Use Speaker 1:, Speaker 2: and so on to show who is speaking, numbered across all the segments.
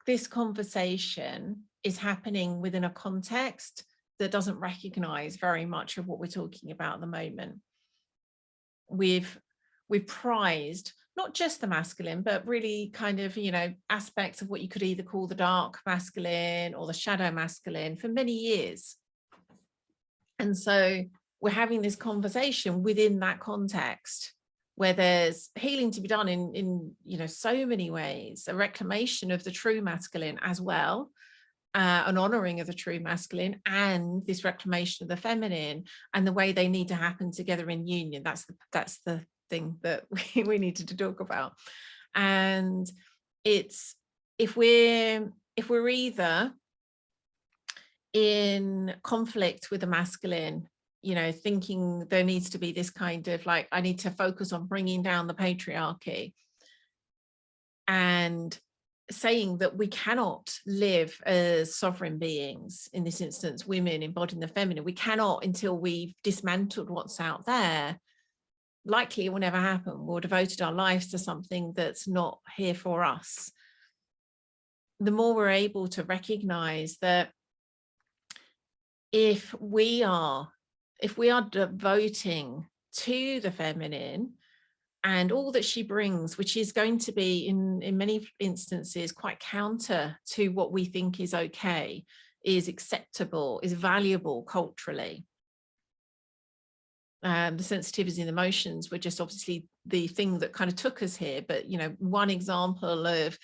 Speaker 1: this conversation is happening within a context that doesn't recognize very much of what we're talking about at the moment. We've prized not just the masculine, but really kind of, you know, aspects of what you could either call the dark masculine or the shadow masculine for many years. And so we're having this conversation within that context where there's healing to be done in you know, so many ways, a reclamation of the true masculine as well, an honoring of the true masculine, and this reclamation of the feminine, and the way they need to happen together in union. That's the thing that we needed to talk about. And it's, if we're either in conflict with the masculine, you know, thinking there needs to be this kind of like, I need to focus on bringing down the patriarchy, and saying that we cannot live as sovereign beings, in this instance, women embodying the feminine, we cannot until we've dismantled what's out there. Likely it will never happen. We'll devoted our lives to something that's not here for us. The more we're able to recognize that if we are devoting to the feminine and all that she brings, which is going to be in many instances quite counter to what we think is okay, is acceptable, is valuable culturally. The sensitivities and emotions were just obviously the thing that kind of took us here. But, you know, one example of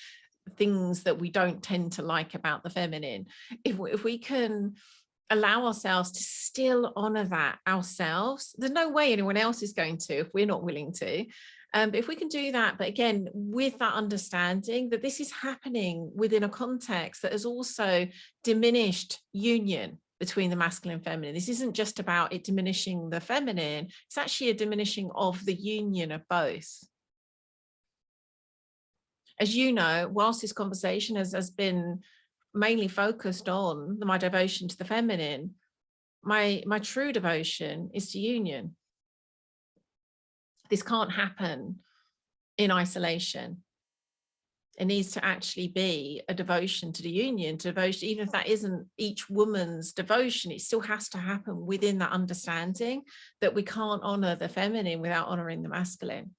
Speaker 1: things that we don't tend to like about the feminine, if we can allow ourselves to still honor that ourselves, there's no way anyone else is going to if we're not willing to. But if we can do that, but again, with that understanding that this is happening within a context that has also diminished union between the masculine and feminine. This isn't just about it diminishing the feminine, it's actually a diminishing of the union of both. As you know, whilst this conversation has been mainly focused on my devotion to the feminine, my true devotion is to union. This can't happen in isolation. It needs to actually be a devotion to the union, devotion, even if that isn't each woman's devotion, it still has to happen within that understanding that we can't honor the feminine without honoring the masculine.